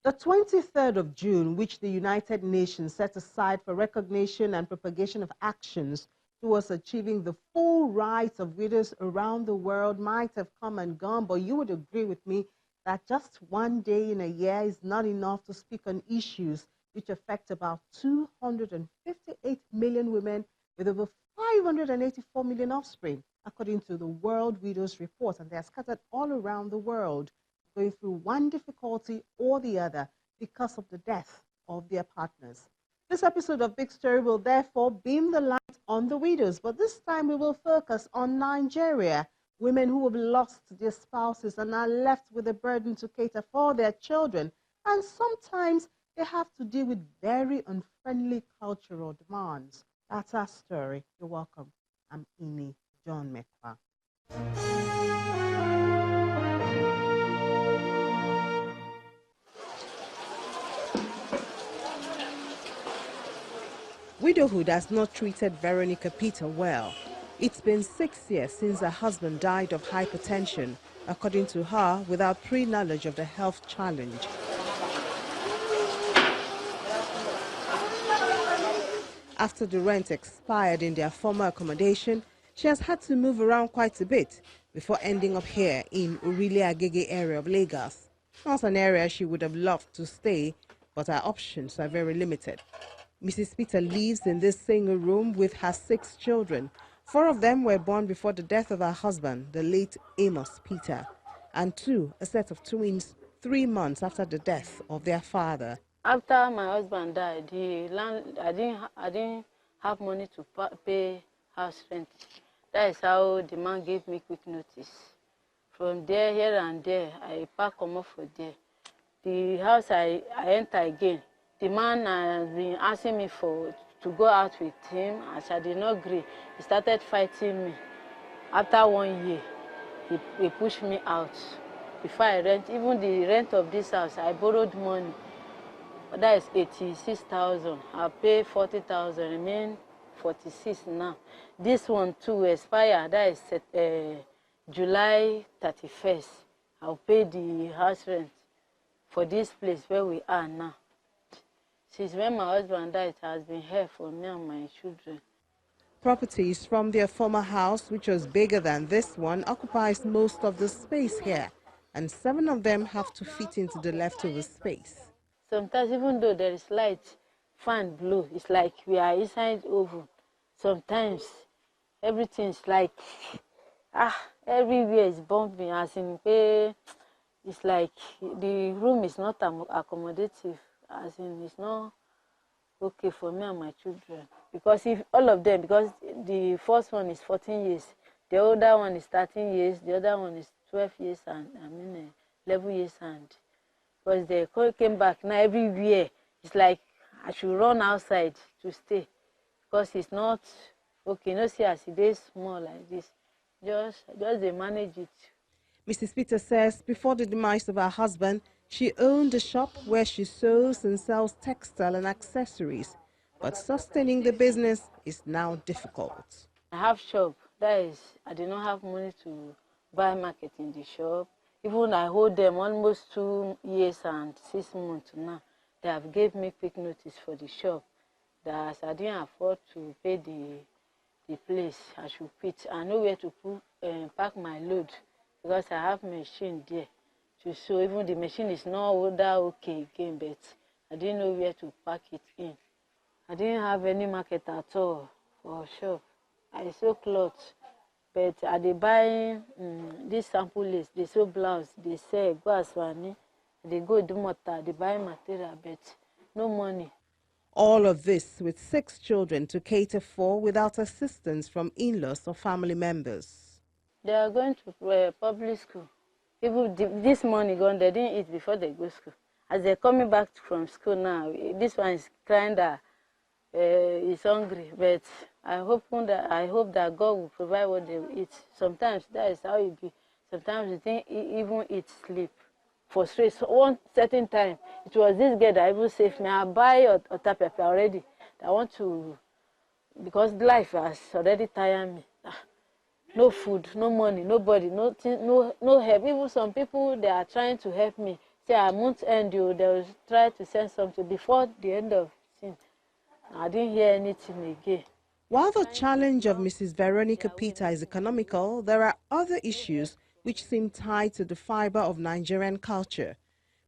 The 23rd of June, which the United Nations set aside for recognition and propagation of actions towards achieving the full rights of widows around the world, might have come and gone, but you would agree with me that just one day in a year is not enough to speak on issues which affect about 258 million women with over 584 million offspring, according to the World Widows Report, and they are scattered all around the world, going through one difficulty or the other because of the death of their partners. This episode of Big Story will therefore beam the light on the widows, but this time we will focus on Nigeria, women who have lost their spouses and are left with a burden to cater for their children, and sometimes they have to deal with very unfriendly cultural demands. That's our story. You're welcome. I'm Ini John Mekwa. Widowhood has not treated Veronica Peter well. It's been 6 years since her husband died of hypertension, according to her, without pre-knowledge of the health challenge. After the rent expired in their former accommodation, she has had to move around quite a bit before ending up here in Orile-Agege area of Lagos. Not an area she would have loved to stay, but her options are very limited. Mrs. Peter lives in this single room with her 6 children. 4 of them were born before the death of her husband, the late Amos Peter, and 2, a set of twins, 3 months after the death of their father. After my husband died, I didn't have money to pay house rent. That is how the man gave me quick notice. From there, here and there, I pack come off for there. The house I enter again. The man has been asking me to go out with him. As I did not agree, he started fighting me. After 1 year, he pushed me out. Before I rent, even the rent of this house, I borrowed money. That is 86,000. I pay 40,000, remain 46 now. This one too expire. That is July 31st. I'll pay the house rent for this place where we are now. Since when my husband died, it has been here for me and my children. Properties from their former house, which was bigger than this one, occupies most of the space here, and 7 of them have to fit into the leftover space. Sometimes, even though there is light, fan blow, it's like we are inside oven. Sometimes, everything is like, everywhere is bumping, as in, it's like the room is not accommodative. As in, it's not okay for me and my children. Because if all of them, because the first one is 14 years, the other one is 13 years, the other one is 12 years, and 11 years, and because they came back now everywhere, it's like I should run outside to stay. Because it's not okay, no see as it is small like this. Just they manage it. Mrs. Peter says before the demise of her husband, she owned a shop where she sews and sells textile and accessories, but sustaining the business is now difficult. I have shop, that is, I did not have money to buy market in the shop. Even I hold them almost 2 years and 6 months now. They have gave me quick notice for the shop. That I didn't afford to pay the place, I should quit. I know where to pack my load because I have machine there. So even the machine is not that okay again, but I didn't know where to pack it in. I didn't have any market at all for shop. I sew clothes, but I dey buy this sample lace, they sew blouse, they sell go aswani, they go Dumota, they buy material, but no money. All of this with 6 children to cater for without assistance from in-laws or family members. They are going to public school. Even this money gone, they didn't eat before they go to school. As they're coming back from school now, this one is crying that he's hungry. But I hope that God will provide what they will eat. Sometimes that is how it be. Sometimes you think even eat, sleep. For straight. So one certain time, it was this girl that even saved me. I buy Ota pepper already. I want to, because life has already tired me. No food, no money, nobody, no help. Even some people, they are trying to help me. say I won't end you. They will try to send something before the end of thing. I didn't hear anything again. While the challenge of Mrs. Veronica Peter is economical, there are other issues which seem tied to the fiber of Nigerian culture.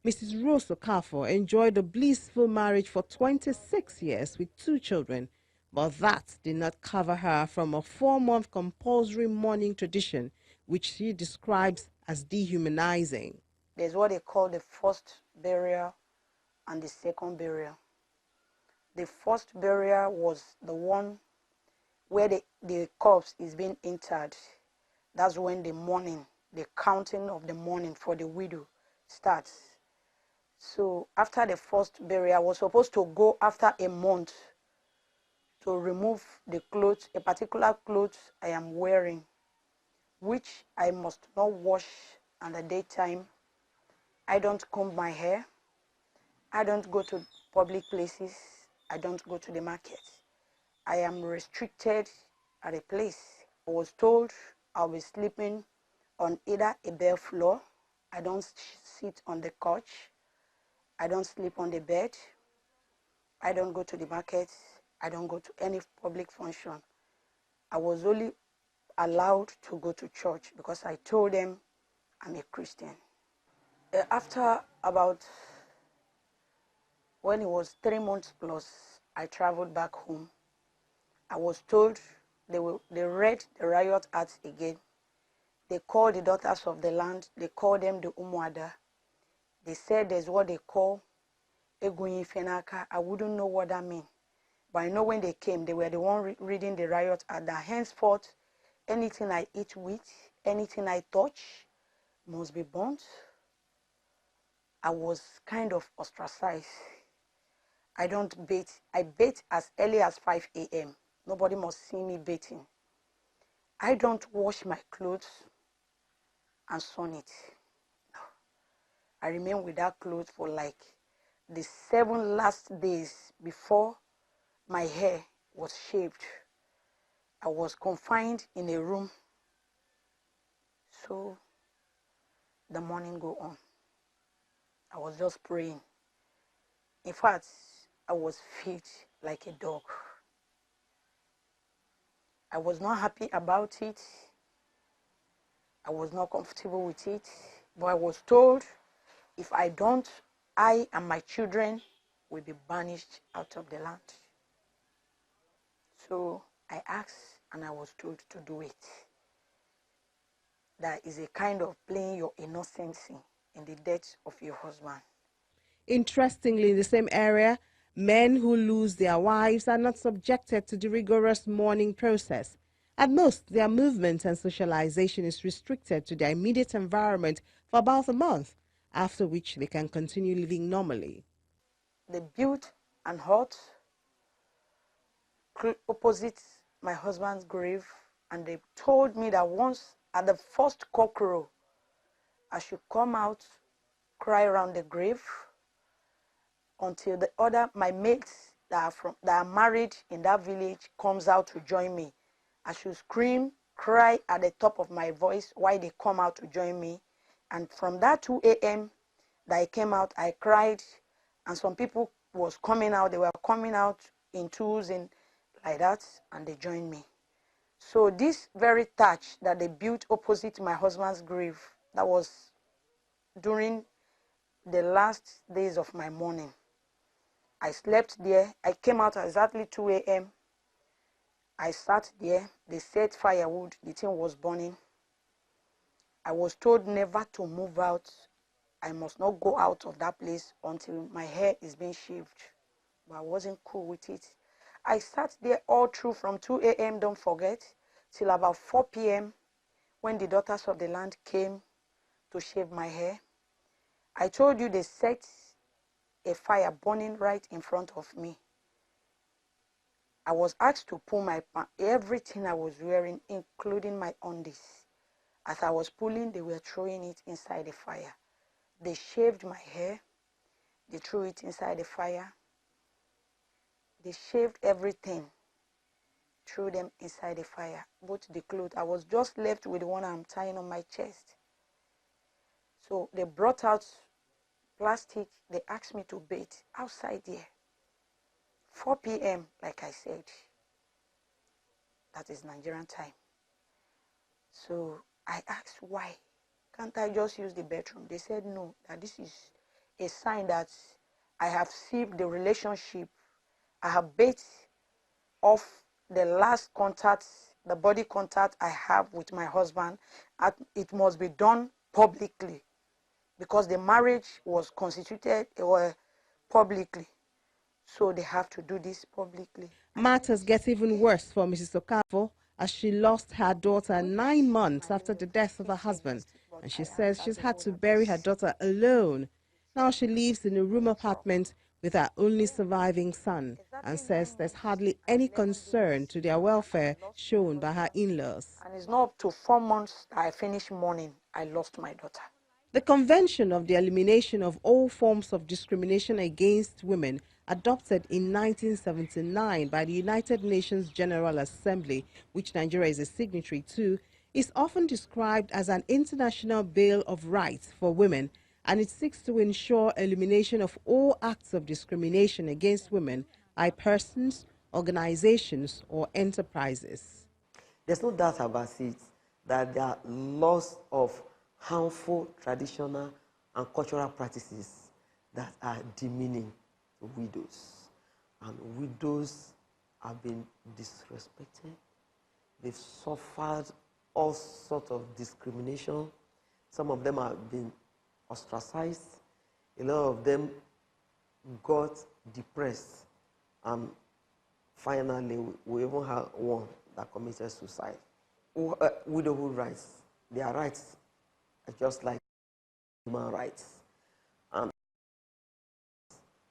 Mrs. Rose Okafor enjoyed a blissful marriage for 26 years with 2 children, but that did not cover her from a 4-month compulsory mourning tradition, which she describes as dehumanizing. There's what they call the first burial and the second burial. The first burial was the one where the corpse is being interred. That's when the mourning, the counting of the mourning for the widow starts. So after the first burial, I was supposed to go after a month to remove the clothes, a particular clothes I am wearing, which I must not wash in the daytime. I don't comb my hair. I don't go to public places. I don't go to the market. I am restricted at a place. I was told I'll be sleeping on either a bare floor. I don't sit on the couch. I don't sleep on the bed. I don't go to the market. I don't go to any public function. I was only allowed to go to church because I told them I'm a Christian. After about, when it was 3 months plus, I traveled back home. I was told they read the riot acts again. They called the daughters of the land. They called them the Umuada. They said there's what they call Egunyi Fenaka. I wouldn't know what that means. But I know when they came, they were the one reading the riot act. That henceforth, anything I eat with, anything I touch must be burnt. I was kind of ostracized. I don't bathe. I bathe as early as 5 a.m. Nobody must see me bathing. I don't wash my clothes and sun it. I remain without clothes for like the 7 last days before my hair was shaved. I was confined in a room. So the morning go on. I was just praying. In fact, I was fed like a dog. I was not happy about it. I was not comfortable with it. But I was told if I don't, I and my children will be banished out of the land. So I asked and I was told to do it. That is a kind of playing your innocency in the death of your husband. Interestingly, in the same area, men who lose their wives are not subjected to the rigorous mourning process. At most, their movement and socialization is restricted to their immediate environment for about a month, after which they can continue living normally. They built an hut opposite my husband's grave, and they told me that once at the first cockcrow, I should come out, cry around the grave until my mates that are married in that village comes out to join me. I should scream, cry at the top of my voice while they come out to join me. And from that 2 a.m. that I came out, I cried, and some people was coming out. They were coming out in twos and like that, and they joined me. So this very thatch that they built opposite my husband's grave, that was during the last days of my mourning. I slept there. I came out at exactly 2 a.m. I sat there. They set firewood. The thing was burning. I was told never to move out. I must not go out of that place until my hair is being shaved. But I wasn't cool with it. I sat there all through from 2 a.m., don't forget, till about 4 p.m. when the daughters of the land came to shave my hair. I told you they set a fire burning right in front of me. I was asked to pull my pants, everything I was wearing, including my undies. As I was pulling, they were throwing it inside the fire. They shaved my hair. They threw it inside the fire. They shaved everything, threw them inside the fire, both the clothes. I was just left with the one I'm tying on my chest. So they brought out plastic. They asked me to bathe outside there. 4 p.m., like I said. That is Nigerian time. So I asked why. Can't I just use the bathroom? They said no, that this is a sign that I have severed the relationship. I have bathed off the last contact, the body contact I have with my husband. It must be done publicly because the marriage was constituted publicly. So they have to do this publicly. Matters get even worse for Mrs. Okafor as she lost her daughter 9 months after the death of her husband, and she says she's had to bury her daughter alone. Now she lives in a room apartment with her only surviving son and says there's hardly any concern to their welfare shown by her in-laws. And it's not up to 4 months that I finished mourning. I lost my daughter. The Convention of the Elimination of All Forms of Discrimination Against Women, adopted in 1979 by the United Nations General Assembly, which Nigeria is a signatory to, is often described as an international bill of rights for women, and it seeks to ensure elimination of all acts of discrimination against women by persons, organizations, or enterprises. There's no doubt about it that there are lots of harmful traditional and cultural practices that are demeaning widows. And widows have been disrespected. They've suffered all sorts of discrimination. Some of them have been ostracized. A lot of them got depressed. And finally, we even had one that committed suicide. Widowhood rights, their rights are just like human rights. And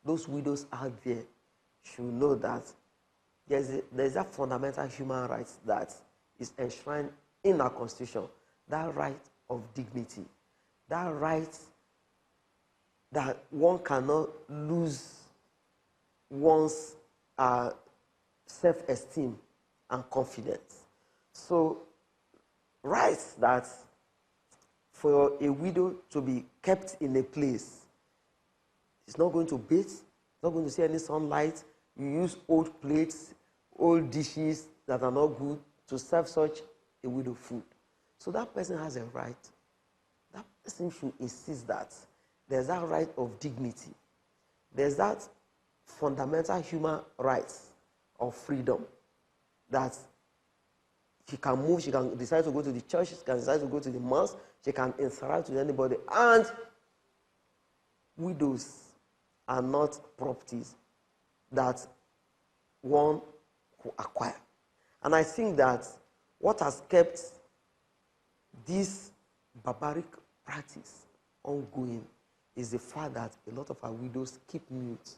those widows out there should know that there's a fundamental human right that is enshrined in our Constitution, that right of dignity, that right that one cannot lose one's self-esteem and confidence. So rights that for a widow to be kept in a place, it's not going to bathe, not going to see any sunlight. You use old plates, old dishes that are not good to serve such a widow food. So that person has a right. That person should insist that there's that right of dignity. There's that fundamental human rights of freedom that she can move, she can decide to go to the church, she can decide to go to the mosque, she can interact with anybody. And widows are not properties that one could acquire. And I think that what has kept this barbaric practice ongoing is the fact that a lot of our widows keep mute.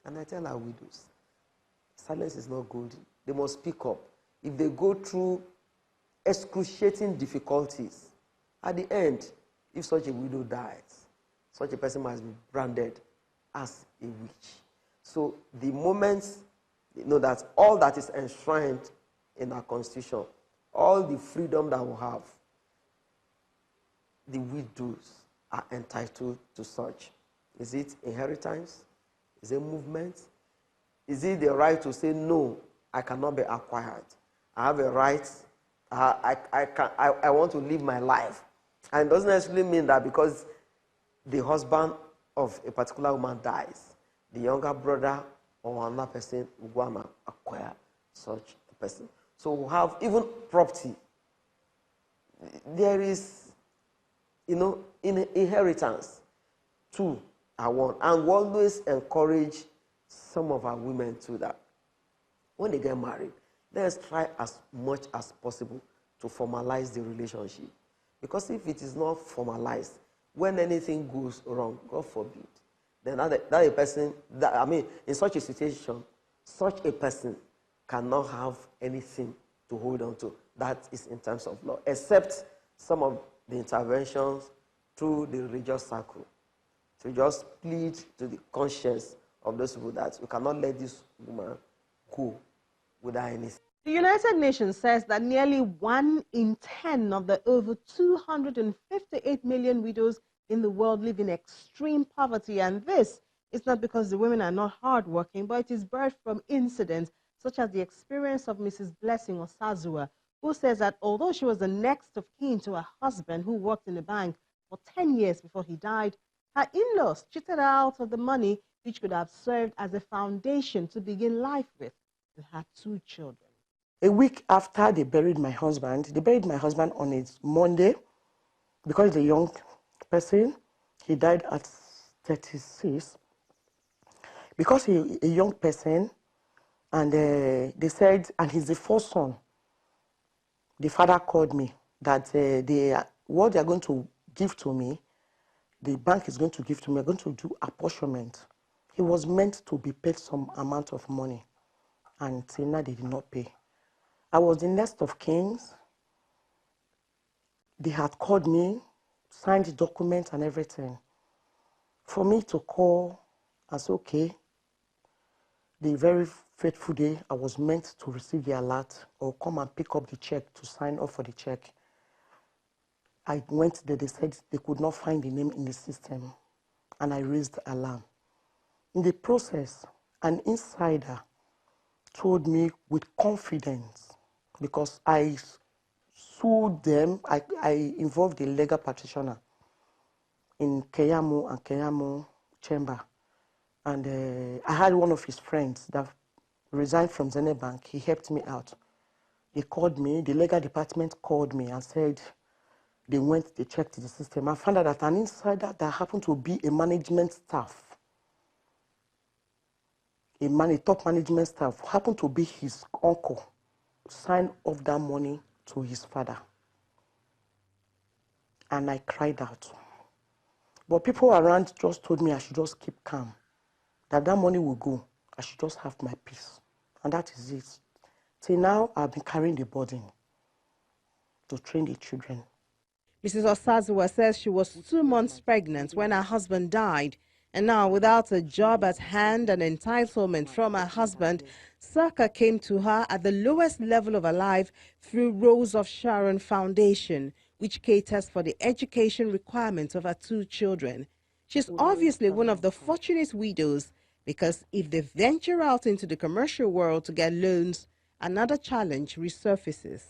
And I tell our widows, silence is not golden. They must speak up. If they go through excruciating difficulties, at the end, if such a widow dies, such a person must be branded as a witch. So the moment you know that all that is enshrined in our Constitution, all the freedom that we have, the widows are entitled to such. Is it inheritance? Is it movement? Is it the right to say, no, I cannot be acquired? I have a right, I want to live my life. And it doesn't necessarily mean that because the husband of a particular woman dies, the younger brother or another person will go and acquire such a person. So we have even property. There is, inheritance too, I want. And we always encourage some of our women to that. When they get married, let's try as much as possible to formalize the relationship. Because if it is not formalized, when anything goes wrong, God forbid, then that a person, in such a situation, such a person cannot have anything to hold on to. That is in terms of law, except some of the interventions through the religious circle, to just plead to the conscience of those people that we cannot let this woman go without anything. The United Nations says that nearly 1 in 10 of the over 258 million widows in the world live in extreme poverty, and this is not because the women are not hardworking, but it is birthed from incidents such as the experience of Mrs. Blessing OSAZUWA, who says that although she was the next of kin to her husband who worked in a bank for 10 years before he died, her in-laws cheated her out of the money which could have served as a foundation to begin life with and had 2 children. A week after they buried my husband on a Monday because he's a young person. He died at 36. Because he's a young person, and they said, and he's the first son, the father called me that what they are going to give to me, the bank is going to give to me, they're going to do apportionment. He was meant to be paid some amount of money, and till now they did not pay. I was the next of kings. They had called me, signed the documents and everything. For me to call and say, okay, the very fateful day I was meant to receive the alert or come and pick up the check to sign off for the check. I went there, they said they could not find the name in the system, and I raised the alarm. In the process, an insider told me with confidence, because I sued them, I involved the legal practitioner in Keyamu and Keyamu chamber. And I had one of his friends that resigned from Zenith Bank. He helped me out. He called me, the legal department called me and said they checked the system. I found out that an insider that happened to be a management staff, a top management staff, happened to be his uncle, signed off that money to his father. And I cried out. But people around just told me I should just keep calm, that money will go. I should just have my peace. And that is it. Till now, I've been carrying the burden to train the children. Mrs. OSAZUWA says she was 2 months pregnant when her husband died, and now without a job at hand and entitlement from her husband, succor came to her at the lowest level of her life through Rose of Sharon Foundation, which caters for the education requirements of her 2 children. She's obviously one of the fortunate widows, because if they venture out into the commercial world to get loans, another challenge resurfaces.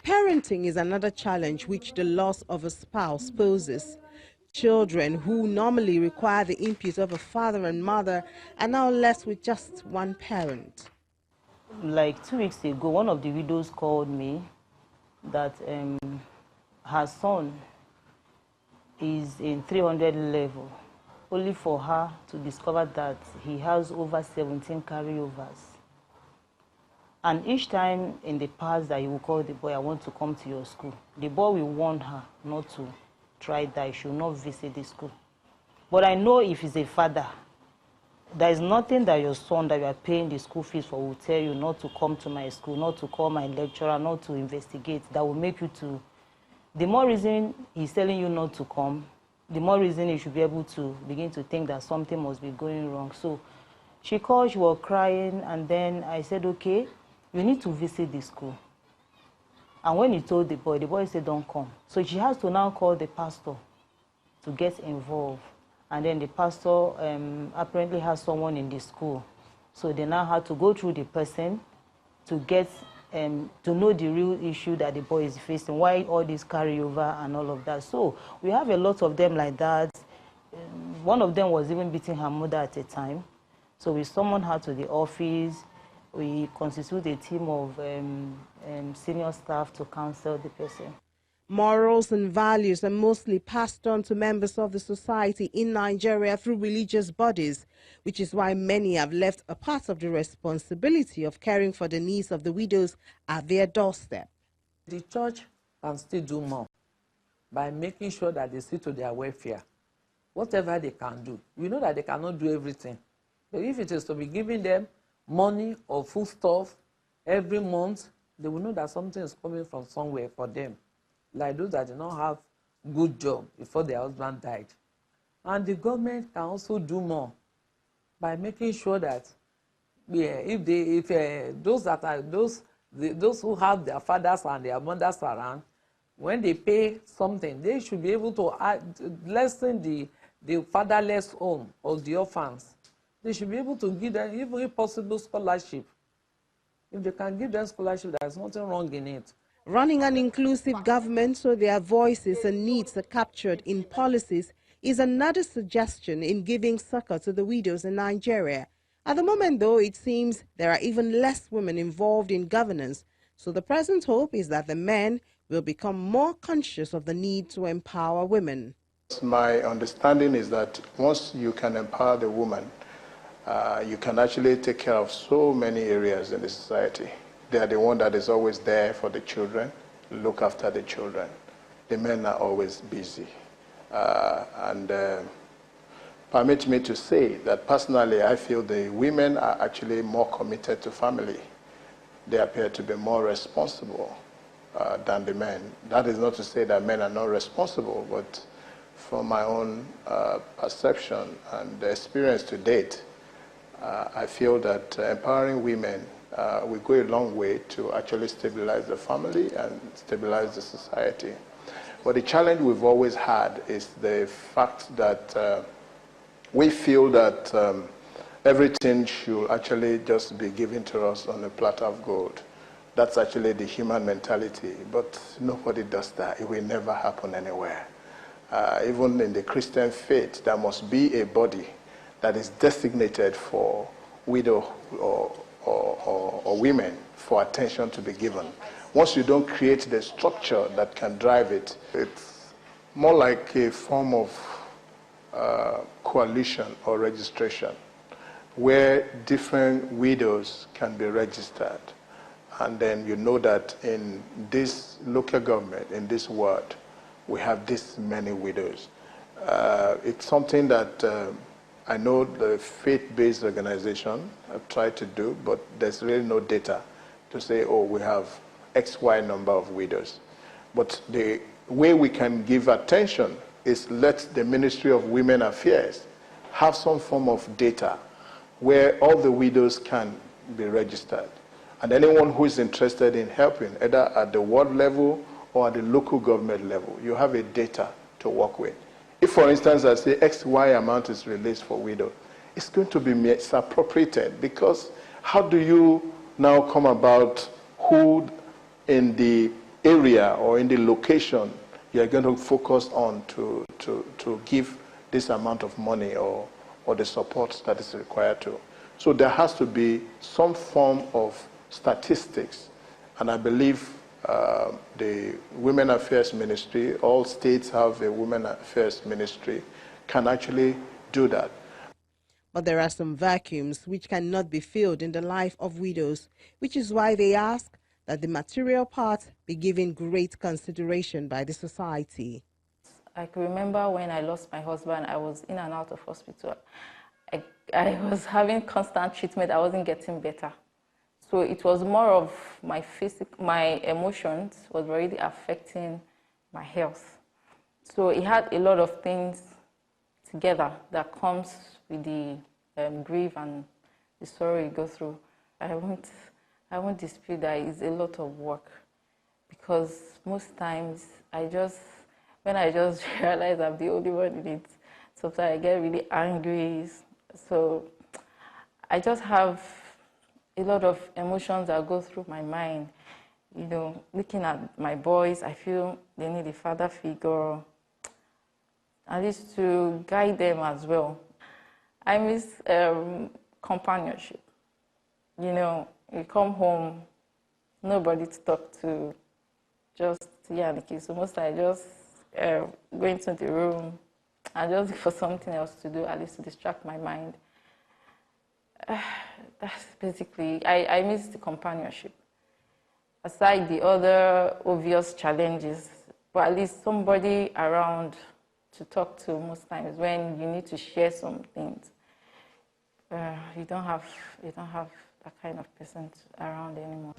Parenting is another challenge which the loss of a spouse poses. Children who normally require the input of a father and mother are now left with just one parent. Like 2 weeks ago, one of the widows called me that her son is in 300 level, only for her to discover that he has over 17 carryovers. And each time in the past that he will call the boy, I want to come to your school, the boy will warn her not to try that, he should not visit the school. But I know if he's a father, there is nothing that your son that you are paying the school fees for will tell you not to come to my school, not to call my lecturer, not to investigate, that will make you to. The more reason he's telling you not to come, the more reason you should be able to begin to think that something must be going wrong. So she called, she was crying, and then I said, okay, you need to visit the school. And when he told the boy said, don't come. So she has to now call the pastor to get involved. And then the pastor apparently has someone in the school. So they now had to go through the person to get to know the real issue that the boy is facing, why all this carryover and all of that. So we have a lot of them like that. One of them was even beating her mother at a time. So we summoned her to the office. We constitute a team of senior staff to counsel the person. Morals and values are mostly passed on to members of the society in Nigeria through religious bodies, which is why many have left a part of the responsibility of caring for the needs of the widows at their doorstep. The church can still do more by making sure that they see to their welfare, whatever they can do. We know that they cannot do everything, but if it is to be giving them money or food stuff every month, they will know that something is coming from somewhere for them, like those that did not have good job before their husband died. And the government can also do more by making sure that those who have their fathers and their mothers around, When they pay something, they should be able to lessen the fatherless home or the orphans. They should be able to give them, even if possible, scholarship. If they can give them scholarship, there's nothing wrong in it. Running an inclusive government so their voices and needs are captured in policies is another suggestion in giving succor to the widows in Nigeria. At the moment, though, it seems there are even less women involved in governance, so the present hope is that the men will become more conscious of the need to empower women. My understanding is that once you can empower the woman, you can actually take care of so many areas in the society. They are the one that is always there for the children, look after the children. The men are always busy. Permit me to say that personally, I feel the women are actually more committed to family. They appear to be more responsible than the men. That is not to say that men are not responsible, but from my own perception and experience to date, I feel that empowering women will go a long way to actually stabilize the family and stabilize the society. But the challenge we've always had is the fact that we feel that everything should actually just be given to us on a platter of gold. That's actually the human mentality, but nobody does that. It will never happen anywhere. Even in the Christian faith, there must be a body that is designated for widow or women for attention to be given. Once you don't create the structure that can drive it, it's more like a form of coalition or registration where different widows can be registered. And then you know that in this local government, in this ward, we have this many widows. It's something that I know the faith-based organization have tried to do, but there's really no data to say, oh, we have X, Y number of widows. But the way we can give attention is let the Ministry of Women Affairs have some form of data where all the widows can be registered. And anyone who is interested in helping, either at the ward level or at the local government level, you have a data to work with. If, for instance, I say X, Y amount is released for widow, it's going to be misappropriated, because how do you now come about who in the area or in the location you're going to focus on to give this amount of money or the support that is required to? So there has to be some form of statistics, and I believe the Women Affairs Ministry, all states have a Women Affairs Ministry, can actually do that. But there are some vacuums which cannot be filled in the life of widows, which is why they ask that the material part be given great consideration by the society. I can remember when I lost my husband, I was in and out of hospital. I was having constant treatment, I wasn't getting better. So it was more of my emotions was already affecting my health. So it had a lot of things together that comes with the grief and the sorrow you go through. I won't dispute that it's a lot of work, because most times when I just realize I'm the only one in it, sometimes I get really angry. So I just have a lot of emotions that go through my mind. You know, looking at my boys, I feel they need a father figure, at least to guide them as well. I miss companionship. You know, you come home, nobody to talk to, just yeah, the kids. So most I just go into the room and just look for something else to do, at least to distract my mind. That's basically, I miss the companionship. Aside the other obvious challenges, but at least somebody around to talk to most times when you need to share some things. You don't have that kind of person around anymore.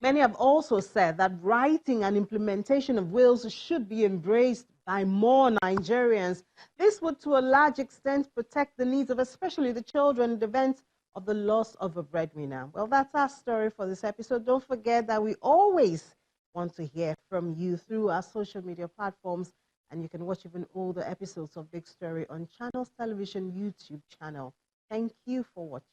Many have also said that writing and implementation of wills should be embraced by more Nigerians. This would, to a large extent, protect the needs of especially the children in the event of the loss of a breadwinner. Well, that's our story for this episode. Don't forget that we always want to hear from you through our social media platforms, and you can watch even all the episodes of Big Story on Channels Television YouTube channel. Thank you for watching.